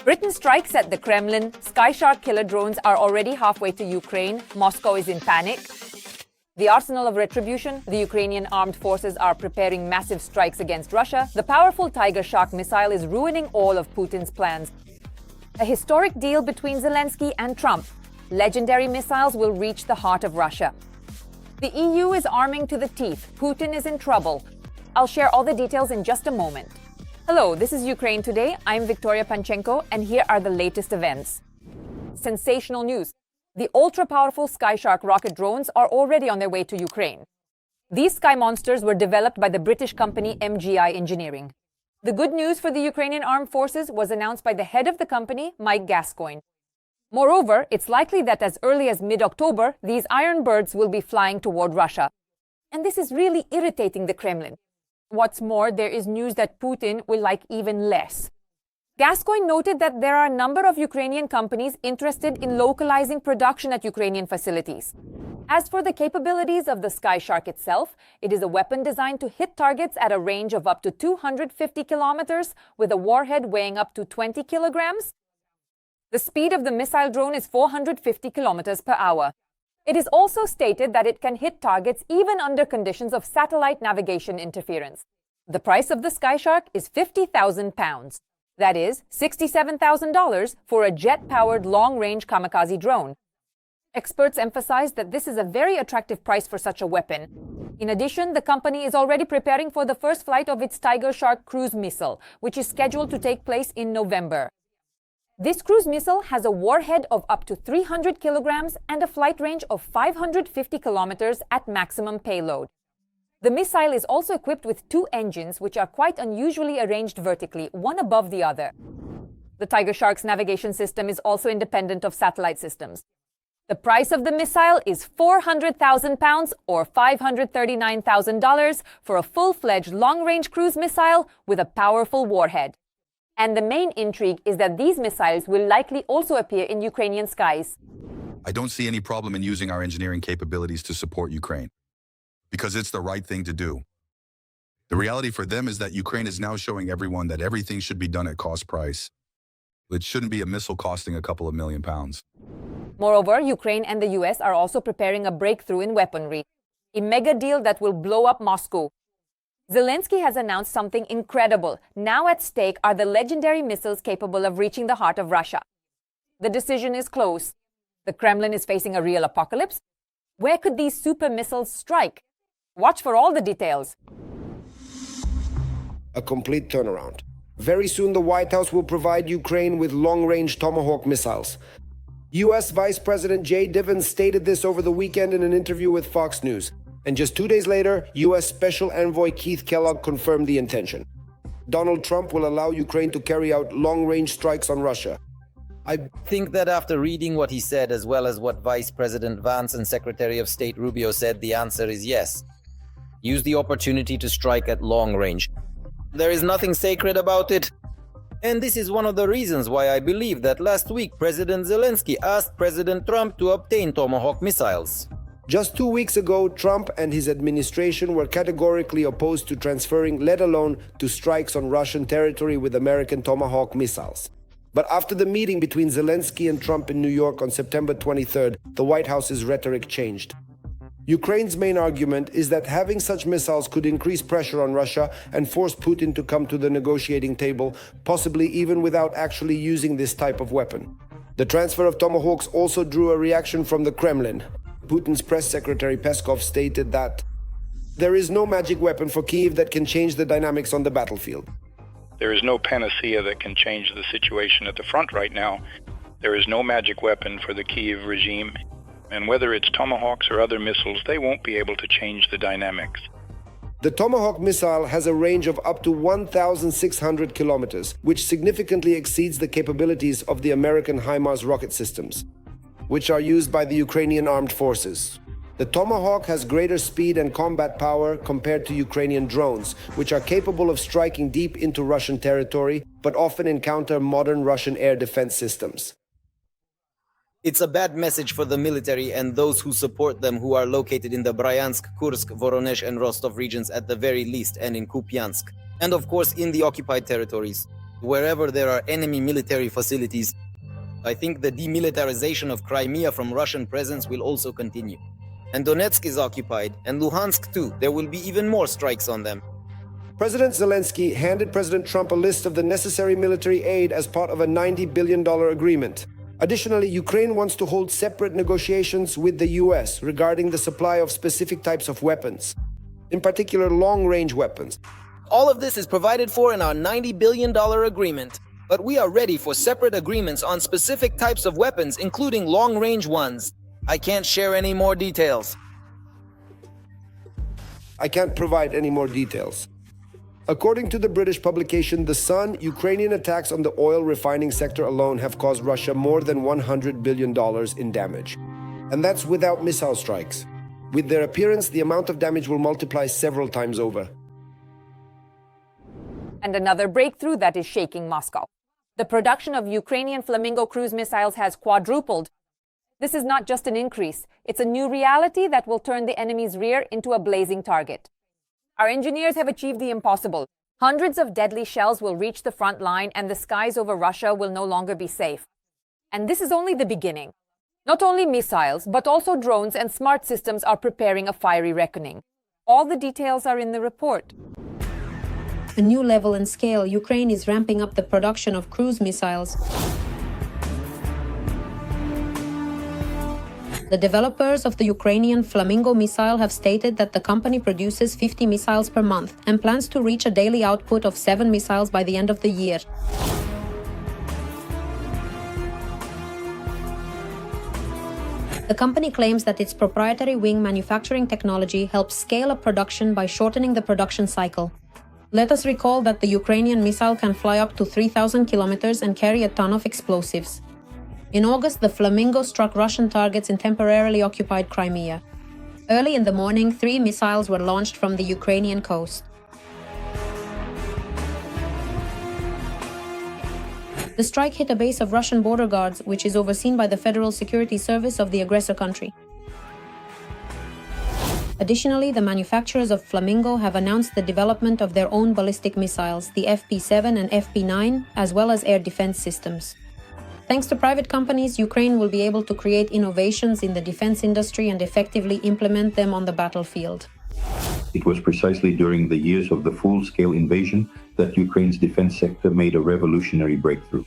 Britain strikes at the Kremlin. SkyShark killer drones are already halfway to Ukraine. Moscow is in panic. The arsenal of retribution. The Ukrainian armed forces are preparing massive strikes against Russia. The powerful TigerShark missile is ruining all of Putin's plans. A historic deal between Zelensky and Trump. Legendary missiles will reach the heart of Russia. The EU is arming to the teeth. Putin is in trouble. I'll share all the details in just a moment. Hello, this is Ukraine Today. I'm Victoria Panchenko, and here are the latest events. Sensational news. The ultra-powerful SkyShark rocket drones are already on their way to Ukraine. These sky monsters were developed by the British company MGI Engineering. The good news for the Ukrainian armed forces was announced by the head of the company, Mike Gascoigne. Moreover, it's likely that as early as mid-October, these iron birds will be flying toward Russia. And this is really irritating the Kremlin. What's more, there is news that Putin will like even less. Gascoigne noted that there are a number of Ukrainian companies interested in localizing production at Ukrainian facilities. As for the capabilities of the SkyShark itself, it is a weapon designed to hit targets at a range of up to 250 kilometers with a warhead weighing up to 20 kilograms. The speed of the missile drone is 450 kilometers per hour. It is also stated that it can hit targets even under conditions of satellite navigation interference. The price of the SkyShark is £50,000. That is $67,000 for a jet-powered long-range kamikaze drone. Experts emphasize that this is a very attractive price for such a weapon. In addition, the company is already preparing for the first flight of its TigerShark cruise missile, which is scheduled to take place in November. This cruise missile has a warhead of up to 300 kilograms and a flight range of 550 kilometers at maximum payload. The missile is also equipped with two engines, which are quite unusually arranged vertically, one above the other. The TigerShark's navigation system is also independent of satellite systems. The price of the missile is £400,000 or $539,000 for a full-fledged long-range cruise missile with a powerful warhead. And the main intrigue is that these missiles will likely also appear in Ukrainian skies. I don't see any problem in using our engineering capabilities to support Ukraine, because it's the right thing to do. The reality for them is that Ukraine is now showing everyone that everything should be done at cost price. It shouldn't be a missile costing a couple of £1 million. Moreover, Ukraine and the US are also preparing a breakthrough in weaponry, a mega deal that will blow up Moscow. Zelensky has announced something incredible. Now at stake are the legendary missiles capable of reaching the heart of Russia. The decision is close. The Kremlin is facing a real apocalypse. Where could these super missiles strike? Watch for all the details. A complete turnaround. Very soon the White House will provide Ukraine with long-range Tomahawk missiles. U.S. Vice President J. Divins stated this over the weekend in an interview with Fox News. And just 2 days later, U.S. Special Envoy Keith Kellogg confirmed the intention. Donald Trump will allow Ukraine to carry out long-range strikes on Russia. I think that after reading what he said, as well as what Vice President Vance and Secretary of State Rubio said, the answer is yes. Use the opportunity to strike at long range. There is nothing sacred about it. And this is one of the reasons why I believe that last week President Zelensky asked President Trump to obtain Tomahawk missiles. Just 2 weeks ago, Trump and his administration were categorically opposed to transferring, let alone to strikes on Russian territory with American Tomahawk missiles. But after the meeting between Zelensky and Trump in New York on September 23rd, the White House's rhetoric changed. Ukraine's main argument is that having such missiles could increase pressure on Russia and force Putin to come to the negotiating table, possibly even without actually using this type of weapon. The transfer of Tomahawks also drew a reaction from the Kremlin. Putin's press secretary Peskov stated that there is no magic weapon for Kyiv that can change the dynamics on the battlefield. There is no panacea that can change the situation at the front right now. There is no magic weapon for the Kyiv regime. And whether it's Tomahawks or other missiles, they won't be able to change the dynamics. The Tomahawk missile has a range of up to 1,600 kilometers, which significantly exceeds the capabilities of the American HIMARS rocket systems, which are used by the Ukrainian armed forces. The Tomahawk has greater speed and combat power compared to Ukrainian drones, which are capable of striking deep into Russian territory, but often encounter modern Russian air defense systems. It's a bad message for the military and those who support them, who are located in the Bryansk, Kursk, Voronezh and Rostov regions at the very least, and in Kupiansk, and of course in the occupied territories. wherever there are enemy military facilities. I think the demilitarization of Crimea from Russian presence will also continue. And Donetsk is occupied, and Luhansk too. There will be even more strikes on them. President Zelensky handed President Trump a list of the necessary military aid as part of a $90 billion agreement. Additionally, Ukraine wants to hold separate negotiations with the US regarding the supply of specific types of weapons, in particular long-range weapons. All of this is provided for in our $90 billion agreement. But we are ready for separate agreements on specific types of weapons, including long-range ones. I can't share any more details. I can't provide any more details. According to the British publication The Sun, Ukrainian attacks on the oil refining sector alone have caused Russia more than $100 billion in damage. And that's without missile strikes. With their appearance, the amount of damage will multiply several times over. And another breakthrough that is shaking Moscow. The production of Ukrainian Flamingo cruise missiles has quadrupled. This is not just an increase, it's a new reality that will turn the enemy's rear into a blazing target. Our engineers have achieved the impossible. Hundreds of deadly shells will reach the front line and the skies over Russia will no longer be safe. And this is only the beginning. Not only missiles, but also drones and smart systems are preparing a fiery reckoning. All the details are in the report. A new level and scale, Ukraine is ramping up the production of cruise missiles. The developers of the Ukrainian Flamingo missile have stated that the company produces 50 missiles per month and plans to reach a daily output of 7 missiles by the end of the year. The company claims that its proprietary wing manufacturing technology helps scale up production by shortening the production cycle. Let us recall that the Ukrainian missile can fly up to 3,000 kilometers and carry a ton of explosives. In August, the Flamingo struck Russian targets in temporarily occupied Crimea. Early in the morning, 3 missiles were launched from the Ukrainian coast. The strike hit a base of Russian border guards, which is overseen by the Federal Security Service of the aggressor country. Additionally, the manufacturers of Flamingo have announced the development of their own ballistic missiles, the FP7 and FP9, as well as air defense systems. Thanks to private companies, Ukraine will be able to create innovations in the defense industry and effectively implement them on the battlefield. It was precisely during the years of the full-scale invasion that Ukraine's defense sector made a revolutionary breakthrough.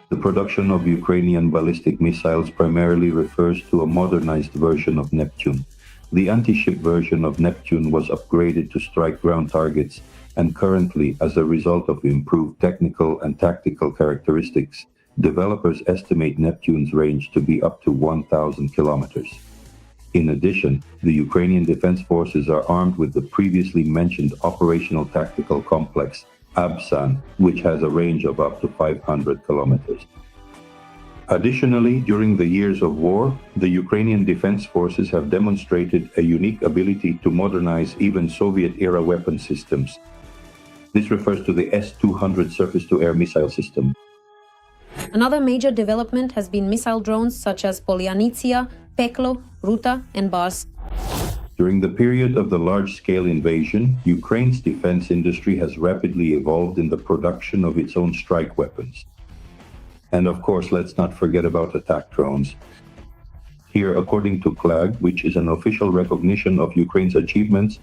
The production of Ukrainian ballistic missiles primarily refers to a modernized version of Neptune. The anti-ship version of Neptune was upgraded to strike ground targets, and currently, as a result of improved technical and tactical characteristics, developers estimate Neptune's range to be up to 1,000 kilometers. In addition, the Ukrainian Defense Forces are armed with the previously mentioned Operational Tactical Complex, ABSAN, which has a range of up to 500 kilometers. Additionally, during the years of war, the Ukrainian Defense Forces have demonstrated a unique ability to modernize even Soviet-era weapon systems. This refers to the S-200 surface-to-air missile system. Another major development has been missile drones such as Polyanitsia, Peklo, Ruta, and Bars. During the period of the large-scale invasion, Ukraine's defense industry has rapidly evolved in the production of its own strike weapons. And of course, let's not forget about attack drones. Here, according to CLAG, which is an official recognition of Ukraine's achievements,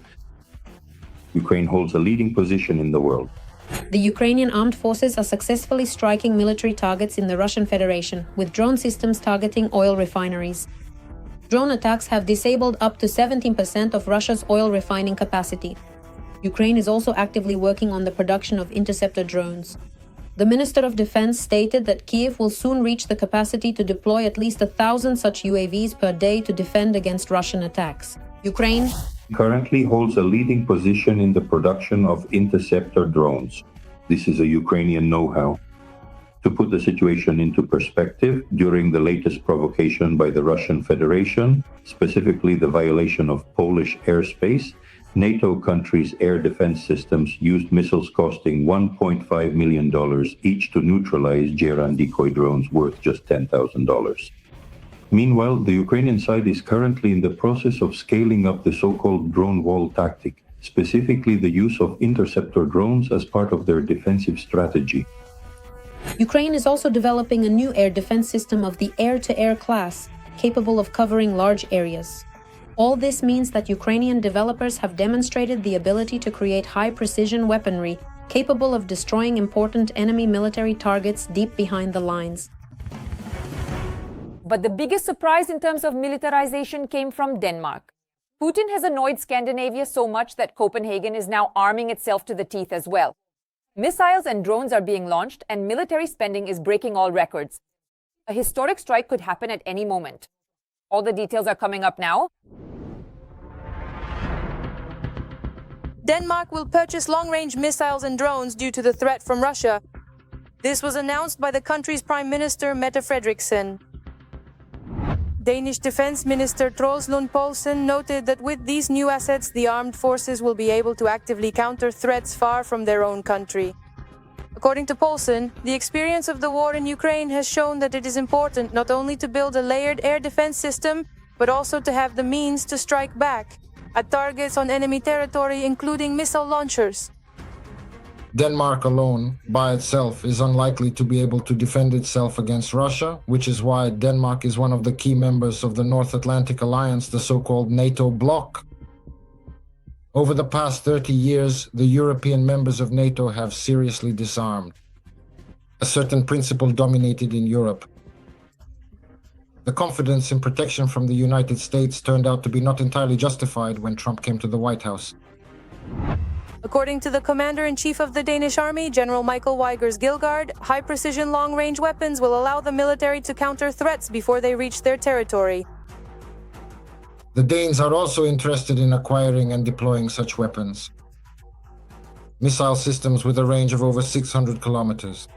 Ukraine holds a leading position in the world. The Ukrainian armed forces are successfully striking military targets in the Russian Federation, with drone systems targeting oil refineries. Drone attacks have disabled up to 17% of Russia's oil refining capacity. Ukraine is also actively working on the production of interceptor drones. The Minister of Defense stated that Kyiv will soon reach the capacity to deploy at least 1,000 such UAVs per day to defend against Russian attacks. Ukraine currently holds a leading position in the production of interceptor drones. This is a Ukrainian know-how. To put the situation into perspective, during the latest provocation by the Russian Federation, specifically the violation of Polish airspace, NATO countries' air defense systems used missiles costing $1.5 million each to neutralize Geran decoy drones worth just $10,000. Meanwhile, the Ukrainian side is currently in the process of scaling up the so-called drone wall tactic, specifically the use of interceptor drones as part of their defensive strategy. Ukraine is also developing a new air defense system of the air-to-air class, capable of covering large areas. All this means that Ukrainian developers have demonstrated the ability to create high-precision weaponry capable of destroying important enemy military targets deep behind the lines. But the biggest surprise in terms of militarization came from Denmark. Putin has annoyed Scandinavia so much that Copenhagen is now arming itself to the teeth as well. Missiles and drones are being launched, and military spending is breaking all records. A historic strike could happen at any moment. All the details are coming up now. Denmark will purchase long-range missiles and drones due to the threat from Russia. This was announced by the country's Prime Minister Mette Frederiksen. Danish Defense Minister Troels Lund Poulsen noted that with these new assets, the armed forces will be able to actively counter threats far from their own country. According to Poulsen, the experience of the war in Ukraine has shown that it is important not only to build a layered air defense system, but also to have the means to strike back at targets on enemy territory, including missile launchers. Denmark alone, by itself, is unlikely to be able to defend itself against Russia, which is why Denmark is one of the key members of the North Atlantic Alliance, the so-called NATO bloc. Over the past 30 years, the European members of NATO have seriously disarmed. A certain principle dominated in Europe. The confidence in protection from the United States turned out to be not entirely justified when Trump came to the White House. According to the Commander-in-Chief of the Danish Army, General Michael Weigers Gilgaard, high-precision long-range weapons will allow the military to counter threats before they reach their territory. The Danes are also interested in acquiring and deploying such weapons. Missile systems with a range of over 600 kilometers.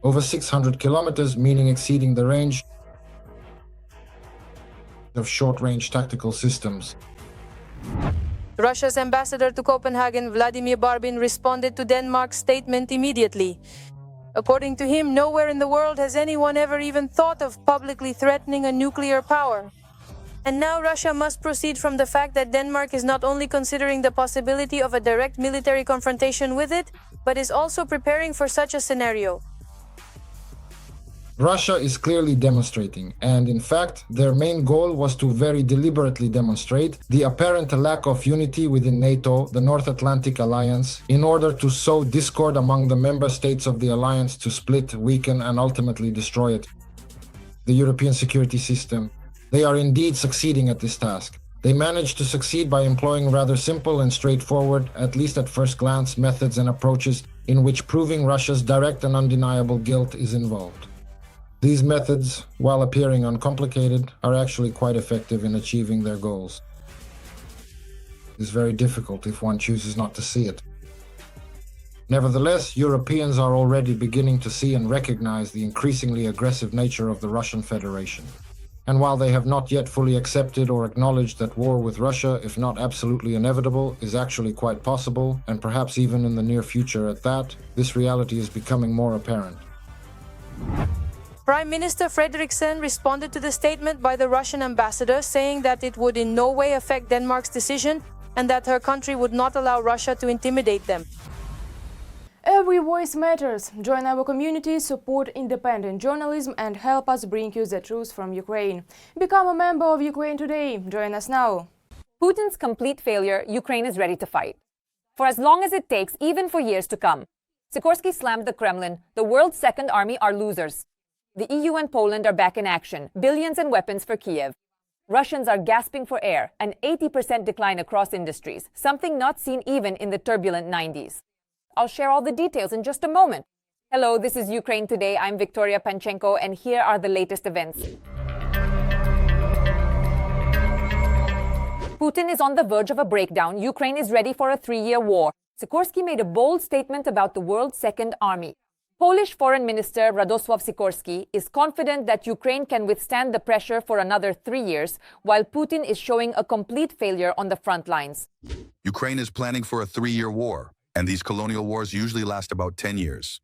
Over 600 kilometers, meaning exceeding the range of short-range tactical systems. Russia's ambassador to Copenhagen, Vladimir Barbin, responded to Denmark's statement immediately. According to him, nowhere in the world has anyone ever even thought of publicly threatening a nuclear power. And now Russia must proceed from the fact that Denmark is not only considering the possibility of a direct military confrontation with it, but is also preparing for such a scenario. Russia is clearly demonstrating, and in fact, their main goal was to very deliberately demonstrate the apparent lack of unity within NATO, the North Atlantic Alliance, in order to sow discord among the member states of the alliance to split, weaken, and ultimately destroy it. The European security system. They are indeed succeeding at this task. They managed to succeed by employing rather simple and straightforward, at least at first glance, methods and approaches in which proving Russia's direct and undeniable guilt is involved. These methods, while appearing uncomplicated, are actually quite effective in achieving their goals. It's very difficult if one chooses not to see it. Nevertheless, Europeans are already beginning to see and recognize the increasingly aggressive nature of the Russian Federation. And while they have not yet fully accepted or acknowledged that war with Russia, if not absolutely inevitable, is actually quite possible, and perhaps even in the near future at that, this reality is becoming more apparent. Prime Minister Frederiksen responded to the statement by the Russian ambassador, saying that it would in no way affect Denmark's decision and that her country would not allow Russia to intimidate them. Every voice matters. Join our community, support independent journalism and help us bring you the truth from Ukraine. Become a member of Ukraine today. Join us now. Putin's complete failure, Ukraine is ready to fight. For as long as it takes, even for years to come. Sikorsky slammed the Kremlin. The world's second army are losers. The EU and Poland are back in action, billions in weapons for Kiev. Russians are gasping for air, an 80% decline across industries, something not seen even in the turbulent 90s. I'll share all the details in just a moment. Hello, this is Ukraine Today. I'm Victoria Panchenko, and here are the latest events. Putin is on the verge of a breakdown. Ukraine is ready for a 3-year war. Sikorsky made a bold statement about the world's second army. Polish Foreign Minister Radosław Sikorski is confident that Ukraine can withstand the pressure for another 3 years, while Putin is showing a complete failure on the front lines. Ukraine is planning for a 3-year war, and these colonial wars usually last about 10 years.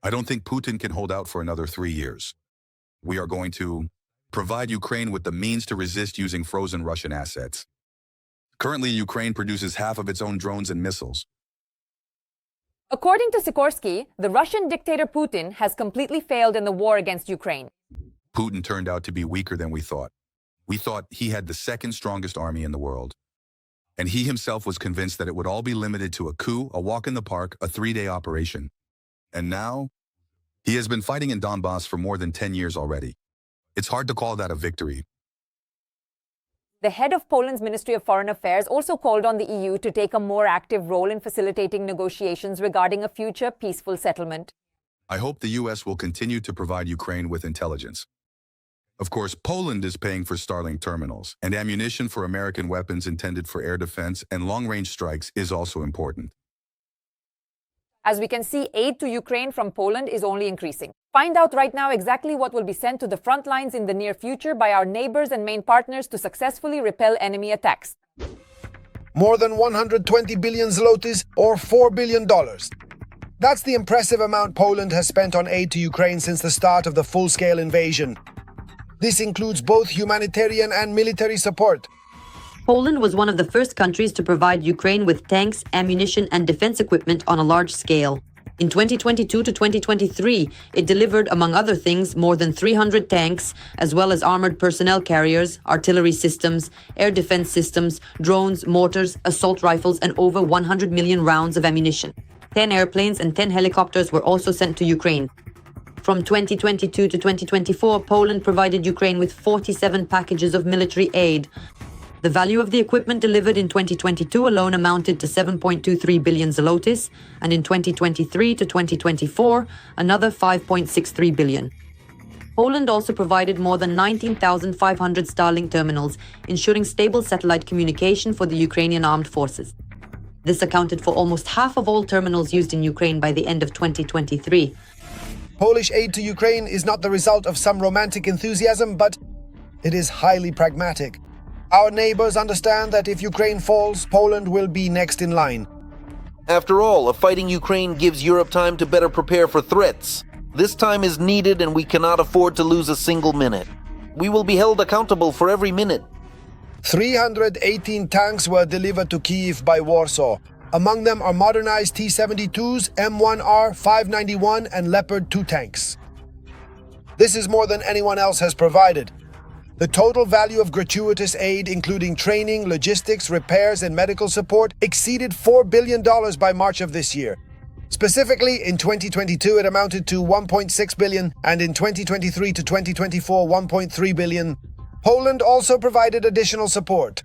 I don't think Putin can hold out for another 3 years. We are going to provide Ukraine with the means to resist using frozen Russian assets. Currently, Ukraine produces half of its own drones and missiles. According to Sikorsky, the Russian dictator Putin has completely failed in the war against Ukraine. Putin turned out to be weaker than we thought. We thought he had the second strongest army in the world. And he himself was convinced that it would all be limited to a coup, a walk in the park, a 3-day operation. And now, he has been fighting in Donbass for more than 10 years already. It's hard to call that a victory. The head of Poland's Ministry of Foreign Affairs also called on the EU to take a more active role in facilitating negotiations regarding a future peaceful settlement. I hope the US will continue to provide Ukraine with intelligence. Of course, Poland is paying for Starlink terminals, and ammunition for American weapons intended for air defense and long-range strikes is also important. As we can see, aid to Ukraine from Poland is only increasing. Find out right now exactly what will be sent to the front lines in the near future by our neighbors and main partners to successfully repel enemy attacks. More than 120 billion zlotys, or $4 billion. That's the impressive amount Poland has spent on aid to Ukraine since the start of the full-scale invasion. This includes both humanitarian and military support. Poland was one of the first countries to provide Ukraine with tanks, ammunition, and defense equipment on a large scale. In 2022 to 2023, it delivered, among other things, more than 300 tanks, as well as armored personnel carriers, artillery systems, air defense systems, drones, mortars, assault rifles, and over 100 million rounds of ammunition. 10 airplanes and 10 helicopters were also sent to Ukraine. From 2022 to 2024, Poland provided Ukraine with 47 packages of military aid. The value of the equipment delivered in 2022 alone amounted to 7.23 billion zlotys, and in 2023 to 2024, another 5.63 billion. Poland also provided more than 19,500 Starlink terminals, ensuring stable satellite communication for the Ukrainian armed forces. This accounted for almost half of all terminals used in Ukraine by the end of 2023. Polish aid to Ukraine is not the result of some romantic enthusiasm, but it is highly pragmatic. Our neighbors understand that if Ukraine falls, Poland will be next in line. After all, a fighting Ukraine gives Europe time to better prepare for threats. This time is needed and we cannot afford to lose a single minute. We will be held accountable for every minute. 318 tanks were delivered to Kyiv by Warsaw. Among them are modernized T-72s, M1R, 591 and Leopard 2 tanks. This is more than anyone else has provided. The total value of gratuitous aid, including training, logistics, repairs, and medical support, exceeded $4 billion by March of this year. Specifically, in 2022, it amounted to $1.6 billion, and in 2023 to 2024, $1.3 billion. Poland also provided additional support.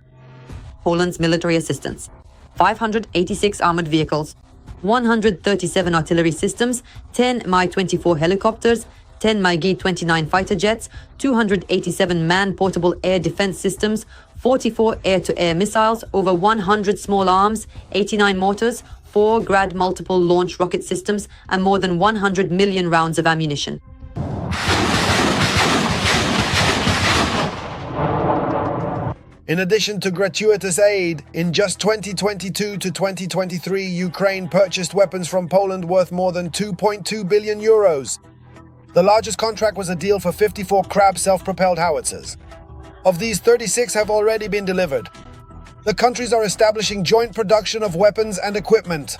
Poland's military assistance: 586 armored vehicles, 137 artillery systems, 10 Mi-24 helicopters, 10 Mi-29 fighter jets, 287 man-portable air defense systems, 44 air-to-air missiles, over 100 small arms, 89 mortars, 4 Grad multiple launch rocket systems, and more than 100 million rounds of ammunition. In addition to gratuitous aid, in just 2022 to 2023, Ukraine purchased weapons from Poland worth more than 2.2 billion euros. The largest contract was a deal for 54 Krab self-propelled howitzers. Of these, 36 have already been delivered. The countries are establishing joint production of weapons and equipment.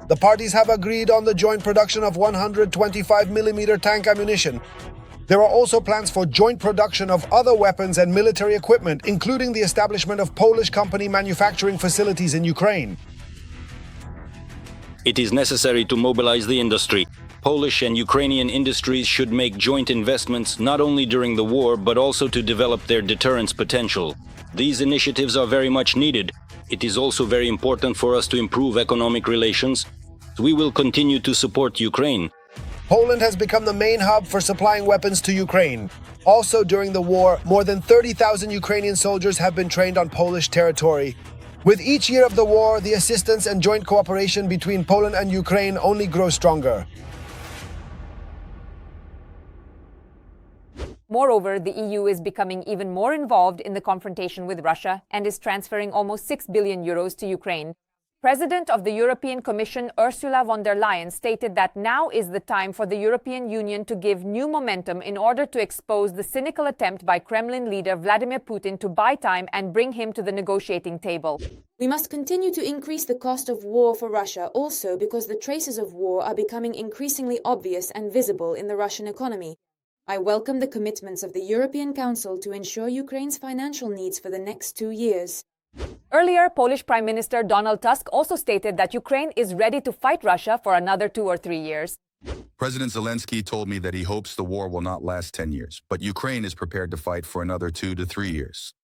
The parties have agreed on the joint production of 125mm tank ammunition. There are also plans for joint production of other weapons and military equipment, including the establishment of Polish company manufacturing facilities in Ukraine. It is necessary to mobilize the industry. Polish and Ukrainian industries should make joint investments not only during the war, but also to develop their deterrence potential. These initiatives are very much needed. It is also very important for us to improve economic relations. We will continue to support Ukraine. Poland has become the main hub for supplying weapons to Ukraine. Also during the war, more than 30,000 Ukrainian soldiers have been trained on Polish territory. With each year of the war, the assistance and joint cooperation between Poland and Ukraine only grow stronger. Moreover, the EU is becoming even more involved in the confrontation with Russia and is transferring almost 6 billion euros to Ukraine. President of the European Commission Ursula von der Leyen stated that now is the time for the European Union to give new momentum in order to expose the cynical attempt by Kremlin leader Vladimir Putin to buy time and bring him to the negotiating table. We must continue to increase the cost of war for Russia also because the traces of war are becoming increasingly obvious and visible in the Russian economy. I welcome the commitments of the European Council to ensure Ukraine's financial needs for the next 2 years. Earlier, Polish Prime Minister Donald Tusk also stated that Ukraine is ready to fight Russia for another 2 or 3 years. President Zelensky told me that he hopes the war will not last 10 years, but Ukraine is prepared to fight for another 2 to 3 years.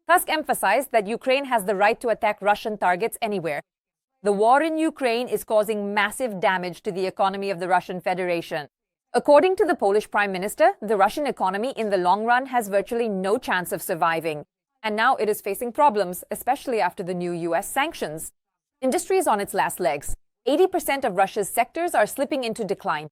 Tusk emphasized that Ukraine has the right to attack Russian targets anywhere. The war in Ukraine is causing massive damage to the economy of the Russian Federation. According to the Polish Prime Minister, the Russian economy in the long run has virtually no chance of surviving. And now it is facing problems, especially after the new US sanctions. Industry is on its last legs. 80% of Russia's sectors are slipping into decline.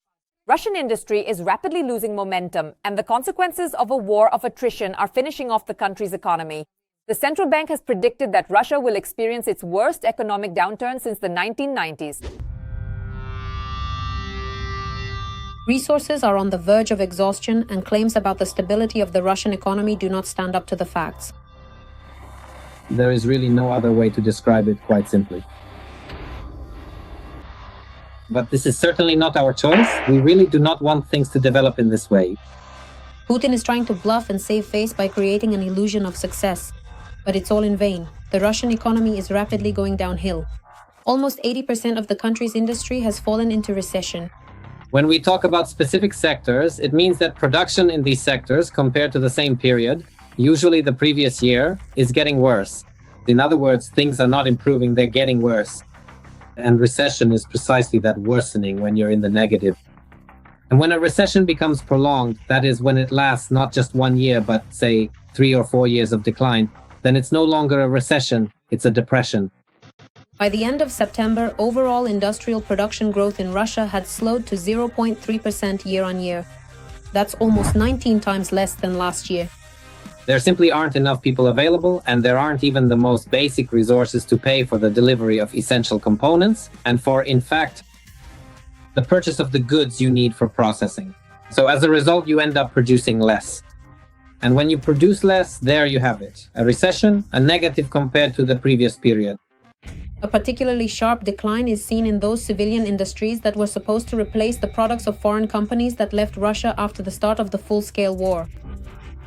Russian industry is rapidly losing momentum, and the consequences of a war of attrition are finishing off the country's economy. The central bank has predicted that Russia will experience its worst economic downturn since the 1990s. Resources are on the verge of exhaustion, and claims about the stability of the Russian economy do not stand up to the facts. There is really no other way to describe it, quite simply. But this is certainly not our choice. We really do not want things to develop in this way. Putin is trying to bluff and save face by creating an illusion of success. But it's all in vain. The Russian economy is rapidly going downhill. Almost 80% of the country's industry has fallen into recession. When we talk about specific sectors, it means that production in these sectors, compared to the same period, usually the previous year, is getting worse. In other words, things are not improving, they're getting worse. And recession is precisely that worsening when you're in the negative. And when a recession becomes prolonged, that is when it lasts not just 1 year, but say 3 or 4 years of decline, then it's no longer a recession, it's a depression. By the end of September, overall industrial production growth in Russia had slowed to 0.3% year-on-year. That's almost 19 times less than last year. There simply aren't enough people available, and there aren't even the most basic resources to pay for the delivery of essential components and for, in fact, the purchase of the goods you need for processing. So as a result, you end up producing less. And when you produce less, there you have it. A recession, a negative compared to the previous period. A particularly sharp decline is seen in those civilian industries that were supposed to replace the products of foreign companies that left Russia after the start of the full-scale war.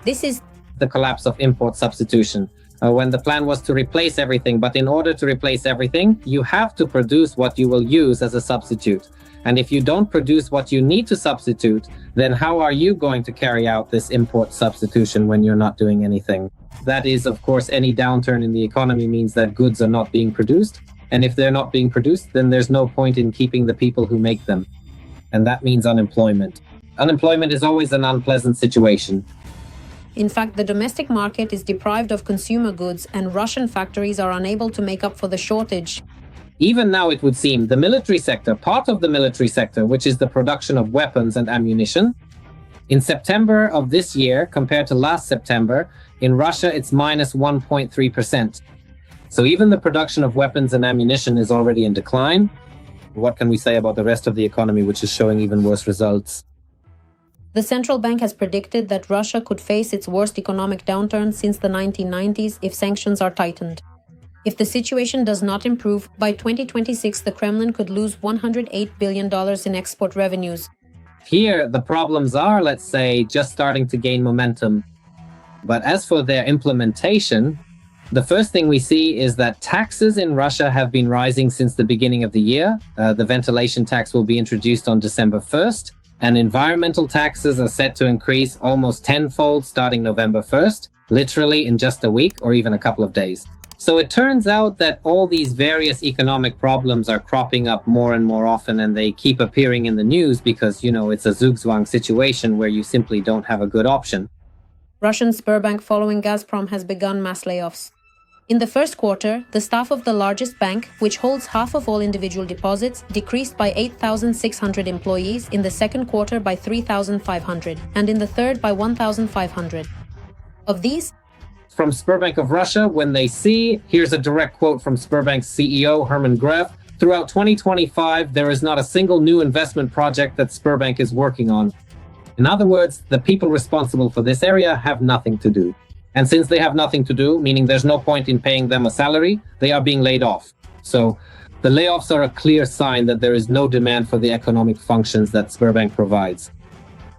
This is the collapse of import substitution, when the plan was to replace everything, but in order to replace everything, you have to produce what you will use as a substitute. And if you don't produce what you need to substitute, then how are you going to carry out this import substitution when you're not doing anything? That is, of course, any downturn in the economy means that goods are not being produced. And if they're not being produced, then there's no point in keeping the people who make them. And that means unemployment. Unemployment is always an unpleasant situation. In fact, the domestic market is deprived of consumer goods, and Russian factories are unable to make up for the shortage. Even now, it would seem, the military sector, part of the military sector, which is the production of weapons and ammunition, in September of this year, compared to last September, in Russia, it's minus 1.3%. So even the production of weapons and ammunition is already in decline. What can we say about the rest of the economy, which is showing even worse results? The central bank has predicted that Russia could face its worst economic downturn since the 1990s if sanctions are tightened. If the situation does not improve, by 2026 the Kremlin could lose $108 billion in export revenues. Here, the problems are, let's say, just starting to gain momentum. But as for their implementation, the first thing we see is that taxes in Russia have been rising since the beginning of the year. The ventilation tax will be introduced on December 1st. And environmental taxes are set to increase almost tenfold starting November 1st, literally in just a week or even a couple of days. So it turns out that all these various economic problems are cropping up more and more often, and they keep appearing in the news because, it's a zugzwang situation where you simply don't have a good option. Russian Sberbank, following Gazprom, has begun mass layoffs. In the first quarter, the staff of the largest bank, which holds half of all individual deposits, decreased by 8,600 employees, in the second quarter by 3,500, and in the third by 1,500. Of these, from Sberbank of Russia when they see, here's a direct quote from Sberbank's CEO, Herman Gref, throughout 2025, there is not a single new investment project that Sberbank is working on. In other words, the people responsible for this area have nothing to do. And since they have nothing to do, meaning there's no point in paying them a salary, they are being laid off. So the layoffs are a clear sign that there is no demand for the economic functions that Sberbank provides.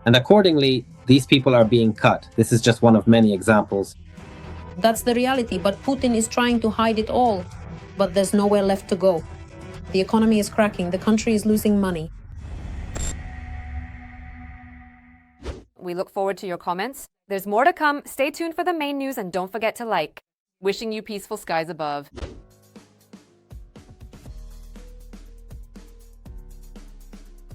And accordingly, these people are being cut. This is just one of many examples. That's the reality, but Putin is trying to hide it all. But there's nowhere left to go. The economy is cracking, the country is losing money. We look forward to your comments. There's more to come. Stay tuned for the main news and don't forget to like. Wishing you peaceful skies above.